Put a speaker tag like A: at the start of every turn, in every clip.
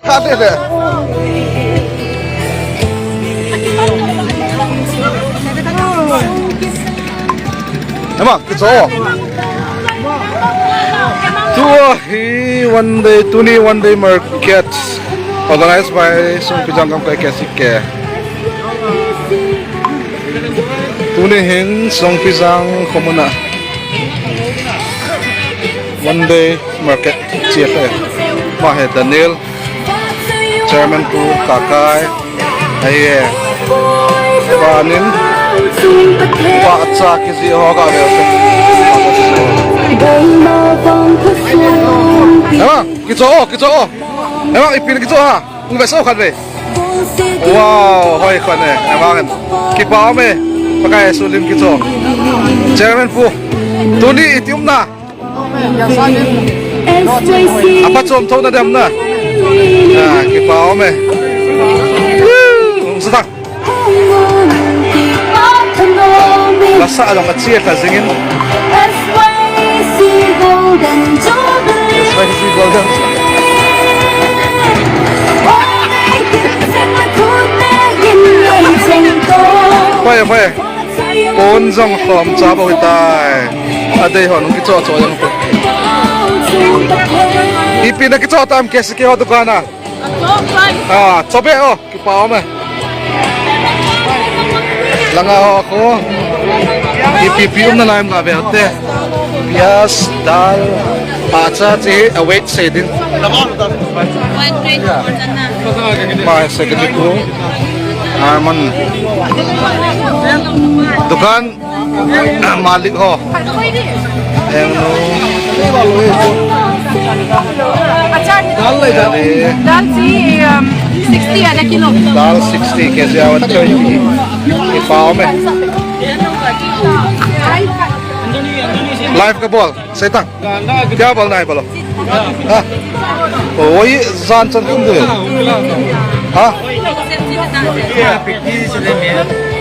A: Kade deh. Emang kita one day market organized by Song Pijang Kam Kai Kesike. Tuni hin Song Pijang Komuna. One day market CFA. Mahe Daniel, Chairman Pu Kakai, Aye, Panin, Paatsa Kisi Hoga Velse. Emang, kita emang ipin kita ha, besok kan deh. Wow, hoi kan deh, emang kita ame pakai sulim kita. Chairman Pu, Tuni itium na. Apa com tahu na dem na? Nah, kita ame. Sedang. Rasa ada kecil kasingin. Spicy golden. Phải. Bốn dòng khóm chá bầu tai. Ở đây họ nung kita cho yang. Ipin na kita tam kesi ke hotu kana. Ah, cobe oh, kipao me. Langa ako. Ipipium na naim nga beote. Pias, dal, pacha, await sedin. Ma second ko. Arman. Dukan malik ho. Yang
B: दाल 60 आधा किलो
A: दाल 60 कैसे आवत चाहिए ये पाव में लाइव का बॉल सैतान क्या बॉल नहीं बोलो हाँ वही जान चंद कुंदे हाँ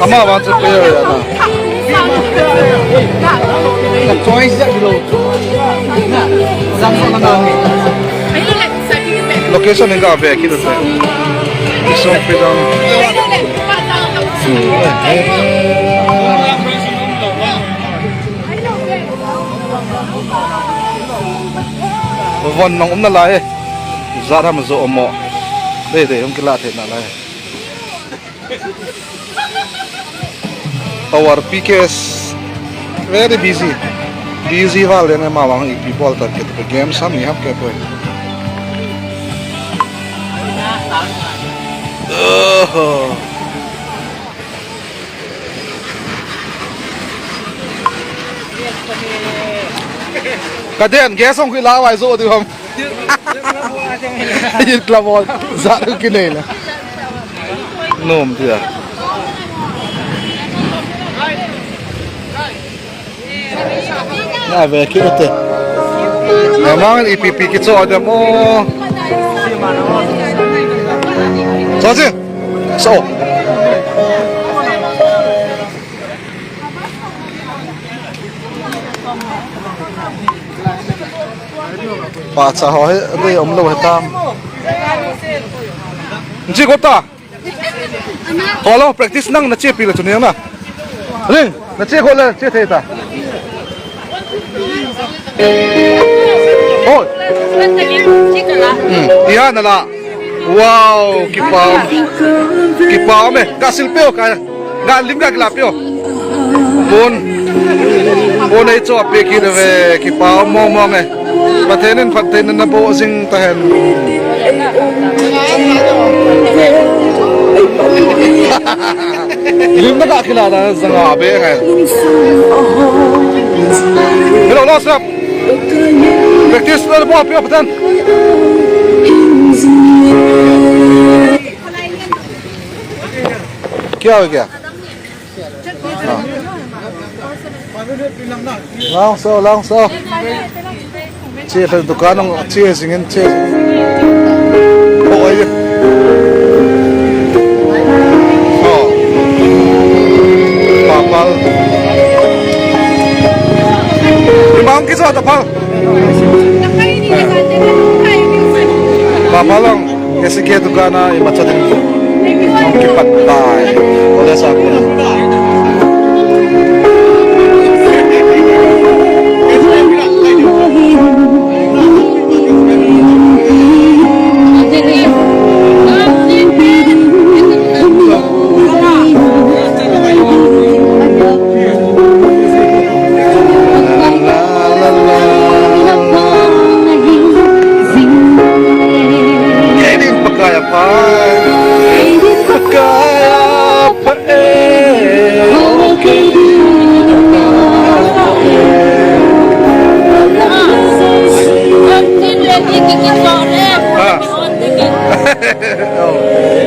A: हमारा वहाँ से प्लेयर है ना Location ni gabe aqui do céu. Isso é pedão. Vốn nong na lai. Zara mà zo mo. Đây ông kila thế na lai. Our PKS very busy. Busy वाले ने मावांग एक people तक के तो game sam ni हम क्या कोई. Kaden gas ông cứ lao vài rô thì không. Ít là một dạ được cái này là nôm thì à. Này về kia thế. Nhà mang IPP cái chỗ đó mo. Sao chứ? Sao? Bà xã hỏi đây ông lâu hay tam. Chị có ta? Có lo practice năng nó chia pi là chỗ này mà. Linh, nó chia gọi là chia thế ta. Ôi. Iya nala. Wow, kipao me, kasil peo ka, galim ka glapio. Bon ay cho ape ki de kipao mo me. Patenin na po sing tahen. Lim na ka kilala sa ngabe ka. Hello, no stop. Practice na po apio patan. क्या हो गया लाओ चे फिर दुकान चे सिंगन चे ओए पापल इमाम किस बात papal papal Kasi kaya tu kana ibaca din ang kipatay. Oleh sa ako. Hindi pagkaya pa. Pagkaya pa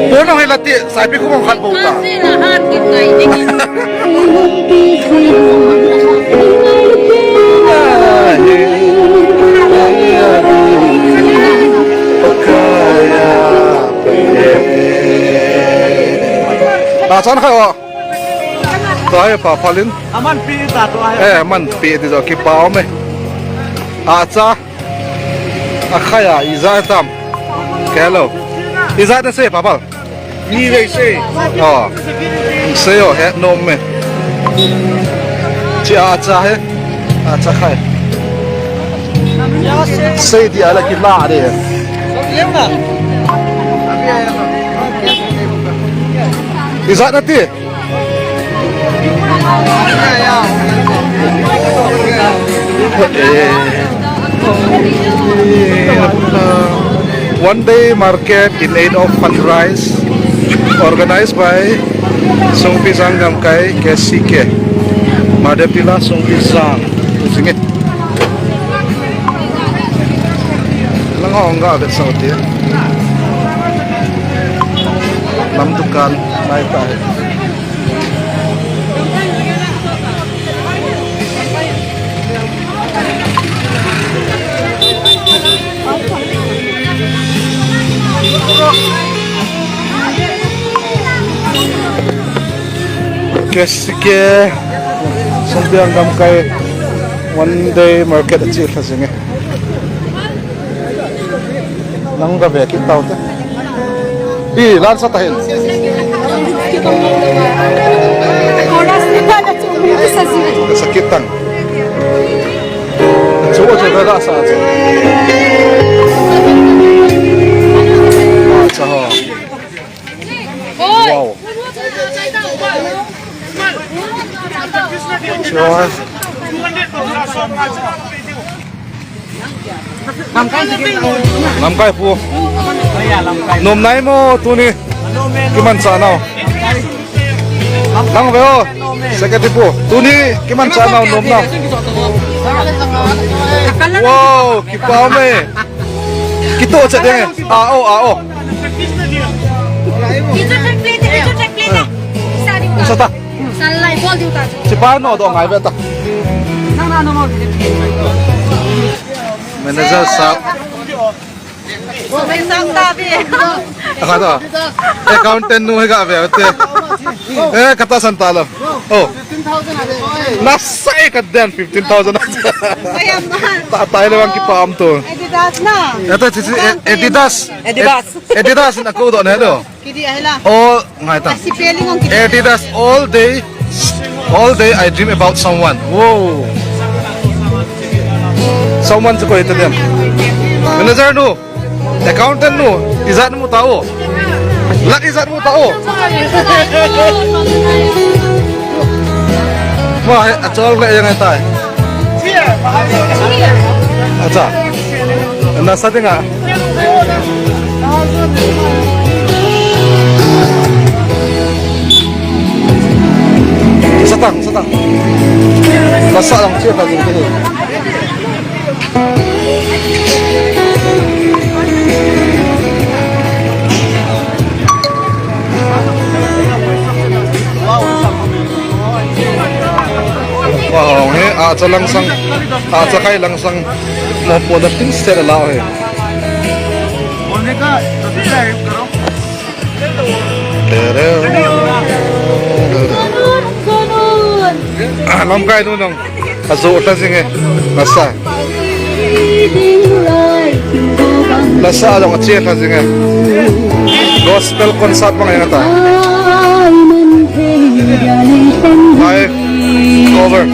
A: Puno hilati, sabi ko mong kalbauta. Saan kayo? Tayo papalin.
C: Aman pi tato ay.
A: Man pi dito kipao me. Atsa. Akaya iza tam. Hello. Iza na say papal.
C: Ni dai se.
A: Oh. Sayo he no me. Chi atsa he. Atsa khai. Say di ala ki la de.
C: Lema.
A: Iza na ti. One day market in aid of fundraise organized by Song Pisang Gamkai KSK Madepila Song Pisang Singit Lang enggak ada Saudi ya Namdukan naik tayo KSK Sumpiang Gamkai one day market achieve sa singe nang gabi kita uta lan sa tahin sakitang coba coba lah saja wow Sure. Lamkai po. Nom nai mo tuni. Kiman sana? Lang veo. Sekati po. Tuni kiman sana nom na. Wow, kipao me. Kito sa ding. Ao. Sa ta. Si paano do ngai beta? Manager sa Akata. Accountant nu hega be ate. Kata santalo. Oh. 15,000 Nasai ka den 15,000. Ta tayo lang kipam to.
D: Adidas na.
A: Ito si Adidas na ko do na do.
D: Kidi ahla.
A: Oh, ngai ta.
D: Si peling ang kidi.
A: Adidas all day. All day I dream about someone. Whoa. Someone ko ito din. Manager no. Accountant no. Izat mo tao. Lak izat mo tao. Wah, acol le yang eta. Acha. Nasa tinga. Satang. Masak lang siya pag ini. Wow, he acha langsang acha kai langsang mo po na tin set lao he.
C: बोलने का सब्सक्राइब करो
A: Alam kai nu nang aso ta singe nasa. Lasa dong achieve kasi nga. Gospel concert mga yan ata. Live cover.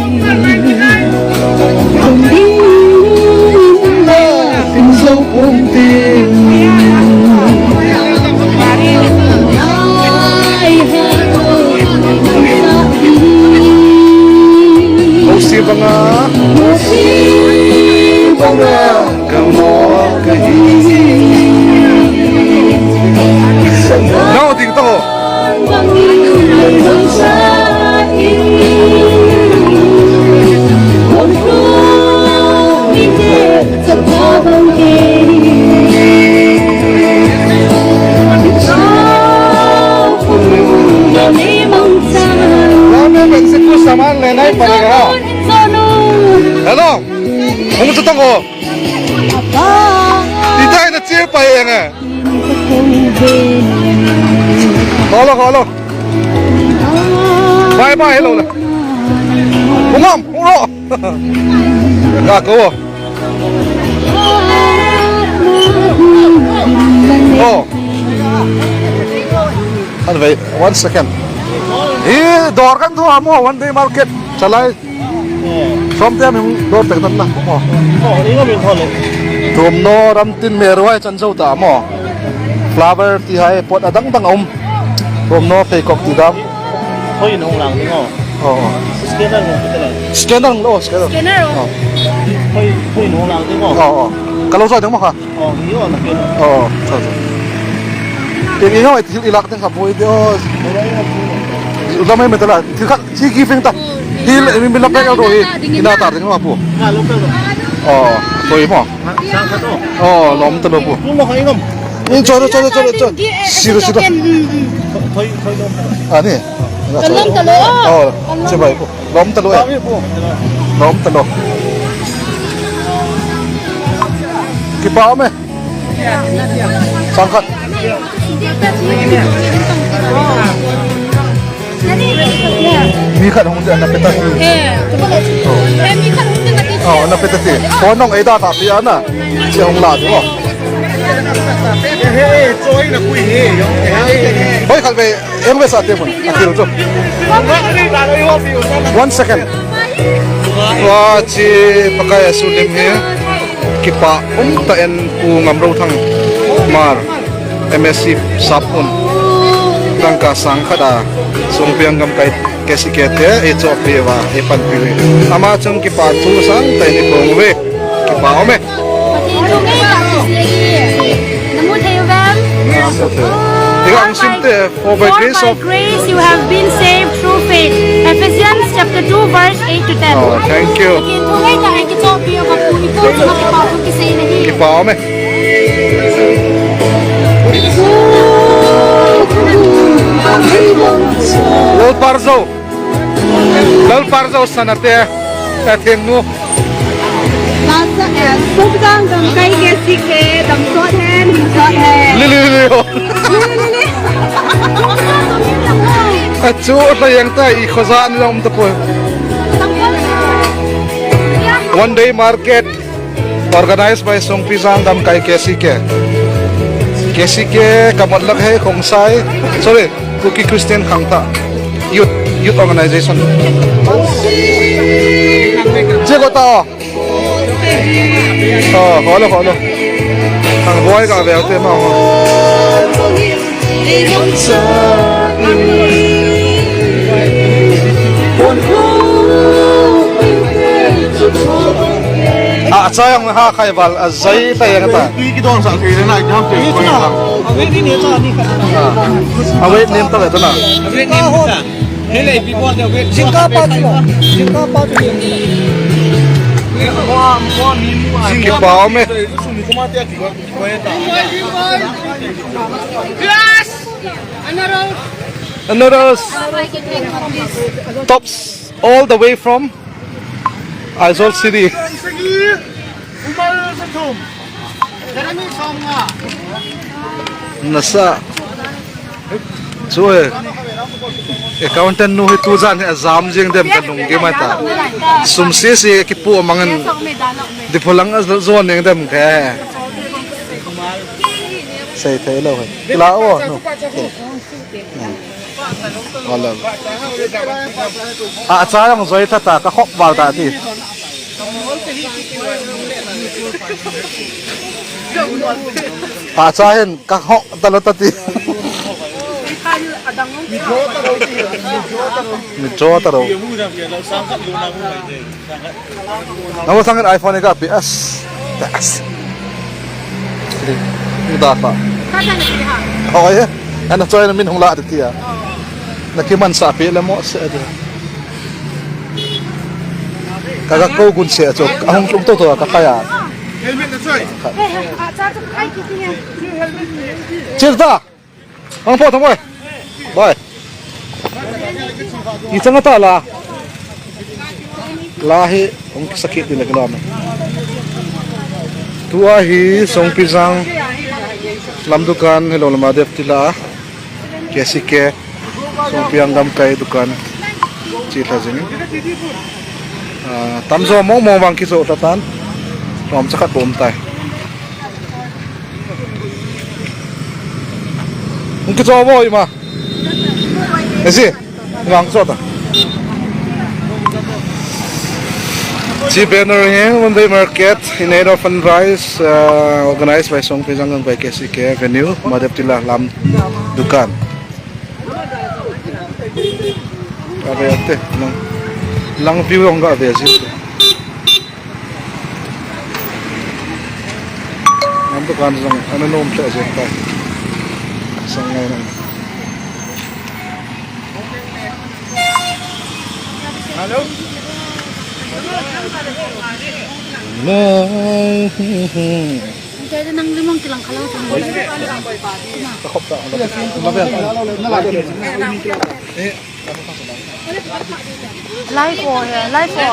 A: Musi mga gamot No, dito ko. Mexico saman lenay pareha. Hello. Kung ko. Dito ay na-cheer pa yan eh. Halo. Bye, hello na. Bungam, uro. Gago. Oh. Ano ba? 1 second. Door kan tu amo one day market. Salay. From them yung door tegnan na mo.
C: Ini nggak bisa nih.
A: Tumno ramtin merway chansau ta mo. Flower ti hai pot adang bang Tumno kay kok ti dam.
C: Thôi nó không làm đúng không? Scanner không biết là.
A: Scanner lo, scanner.
B: Scanner oh.
C: Thôi nó không làm đúng không?
A: Kalau sa demo ha.
C: Hiểu là kia.
A: Sa. Ting iyo ay ilak teng kapoy Dios. Udah may metala. Si giving ta. Hil milak ka ro inatar teng mo.
C: À lúc đó.
A: Toy mo.
C: Sang satu.
A: Lom talo po.
C: Lu mau kain không?
A: Choro. Siro.
C: Thôi đâu.
A: Ani.
B: Kalom talo.
A: Sebay po. Lom talo eh. Lom talo. Kipa me. Sangkat. Mikat hong dia napetati.
B: Mikat hindi na dito.
A: Napetati. Konong eda tapi ana. Si hong la di mo.
C: Trôi là quỷ
A: Hoy kalbe, em be sa te mo. Akiro to. 1 second. Wa chi pakaya sulim he. Kipa ta en pu ngamro thang mar. MSC sapun. Rangka sangkhada sungpiang gam kai kesikete e chok pewa e pan piwe. Ama chung kipa thu sang tai ni pongwe. Kipa ome. For by
B: grace you have been saved through faith. Ephesians chapter 2 verse 8 to 10.
A: Thank you. Kipa ome. Lal parzo sanate atengnu. Lili. Acu ta yang ta I khazan lam ta po. One day market organized by Songpi Zangdam Kai Kesike. Kesike kamadlak hai khongsai. Sorry, Cookie Christian Khangta. Youth organization. Jego ta. Holo. Thằng boy cả về thế mà. Sayang ha khai bal azai ta yang ta.
C: Cái đoạn sáng thì thế này chứ không thể quay lại.
A: Await nim ta ta na. Kipa ome. Another tops all the way from Aizawl City. Nasa Zoe accountant nu tu zan exam jing dem kanung ge mata sumsi si kipu mangan dipulang az zon ning dem ke say thế lâu rồi lão no ngon à cha yang rồi thật ta cái khóc vào ta thì à cha hen cái khóc ta lo ta thì mình cho ta đâu nó sang cái iPhone này cái PS ini dapat. Oh ya, anak saya min hong la dia. Nakiman sapi lemo seada. Kagak kau gun se cok, hong tung to kakaya. Cerita. Hong po tong boy. Boy. Isang ta la. Lahi hong sakit ni laglam. Tua hi song pisang lam dukan hello lamadev tila kesike song pianggam kai dukan cita jini tamzo mo bang kiso tatan rom cakat bom tai mungkin so mo ima esi bang so ta G banner here one day market in aid of fundraise organized by Song Pisang by KCK Avenue Madhep Tila Lam Dukan. Apa ya teh lang view yang enggak ada sih. Lam Dukan sang ano nom sa sih pa. Sang ngayon. Hello.
B: Jadi nang limang kilang kalau cuma
A: Takop tak?
B: live for live for.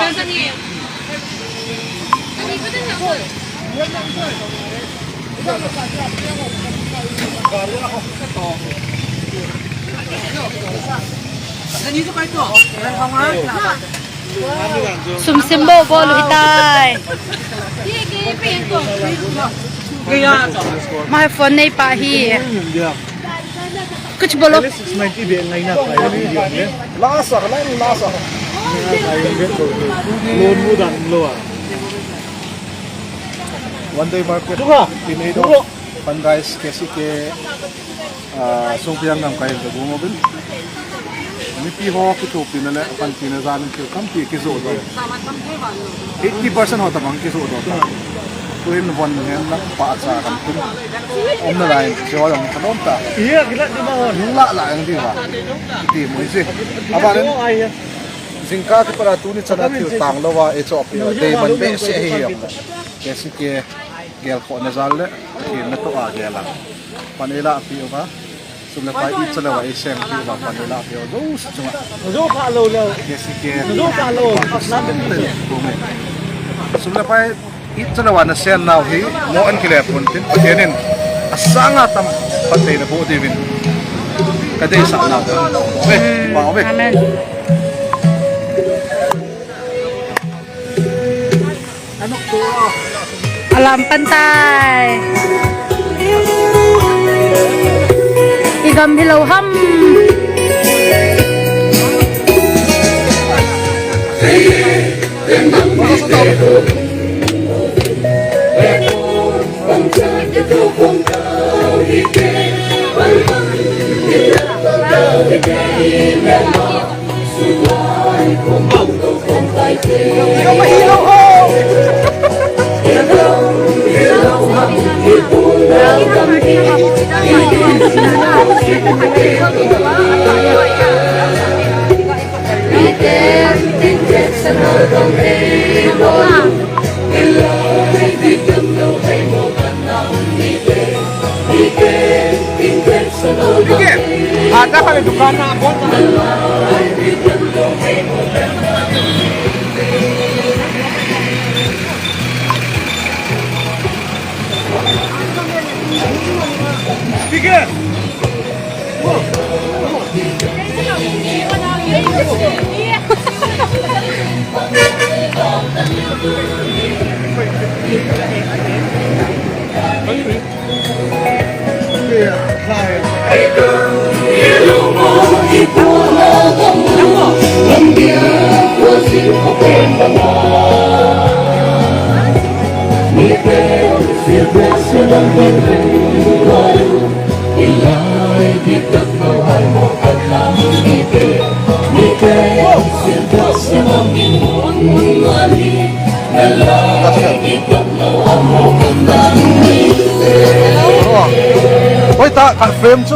B: Sumsimbo bolu hitai. My phone नहीं पाही कुछ बोलो
A: One day market Pinedo Fundraise KCK Song Pianggam kai the mobil Mipi ho kito pinale pan pinazan ke kampi kiso do 80% hota bang kiso do tuin one hen nak pa sa kam kun om na lai jo yang kanom ta
C: Iya, gila di bawah.
A: la la yang di ba ti mo isi aba ren jingka ke para tu ni chana ti tang lo wa e chop yo de man be se hi yam KCK gel ko na zal le ki na to a gela panela pi ba sumle pai i chala wa isem pi ba panela pi zo chuma
C: Zo pa lo lo.
A: KCK
C: Zo pa lo.
A: sumle pai i chala wa na sen now hi mo an kile pun tin patenin asanga tam patay na po divin kadai sa na ba ba
B: Amen. Alam pantai. Igam hilaw ham.
C: Ada kali dukan apa? Speaker.
A: Ôi ta cả phim chứ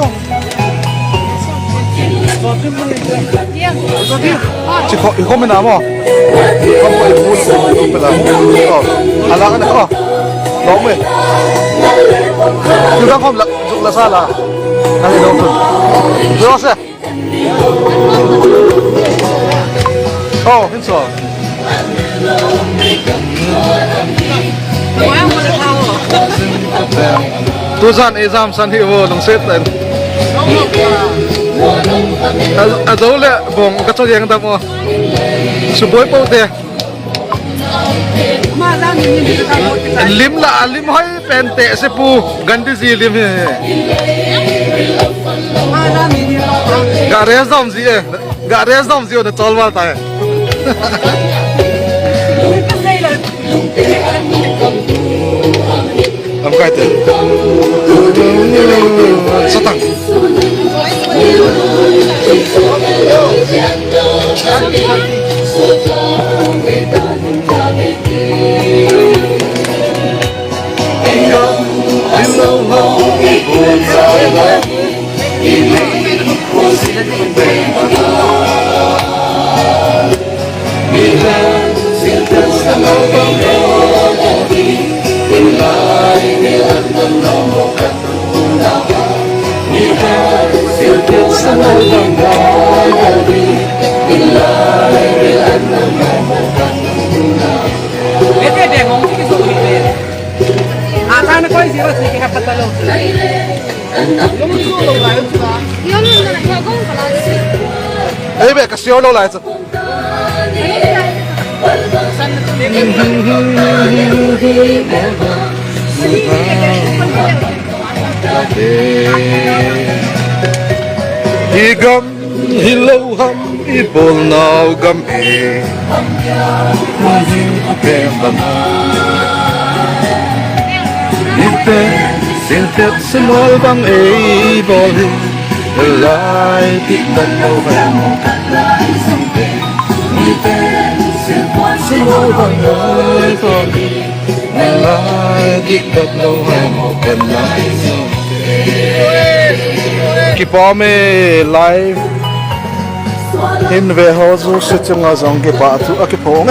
A: chỉ có mình nào mà không phải muốn phải là à là cái này không đó mình chúng ta không là dụng là sao là này đâu rồi rồi sẽ oh hết rồi tu san exam san hi wo long set ten a zo le bong ka cho yang ta mo su boy po te lim la lim hai pen te se pu gandi ji lim he ga res dom ji e ga res dom ji o de chol wal ta am kai te satang ấy bé cái siêu lâu lại rồi hi gam hi lâu hâm hi bol nào gam hi xin phép xin lỗi bằng ấy bol hi lại tiếp tục đâu về một xin lỗi bằng ấy bol hi lại tiếp tục đâu về một lần lại kipa me live in ve ho zu se chunga zong ke pa tu a ke phong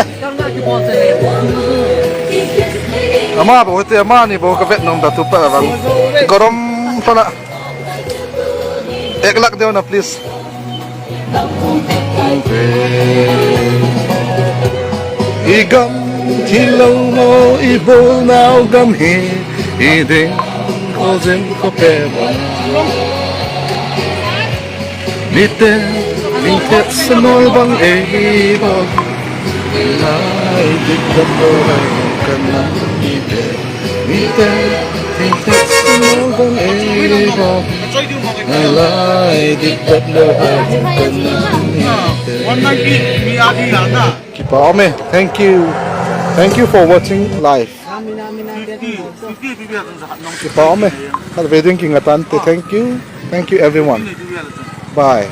A: ama bo te ama ni bo ka vet nom da tu pa bang gorom pala ek lak deo na please igam thilo mo I bol nào gam hi I ding ko zen ko pe Nite, nite sa nol bang ebo Lai di ka bohay ka na nite Nite, nite sa nol bang ebo Lai di ka bohay ka na nite Kipa Ome, thank you. Thank you for watching live. Kipa Ome, had wedding king atante. Thank you. Thank you everyone. Bye.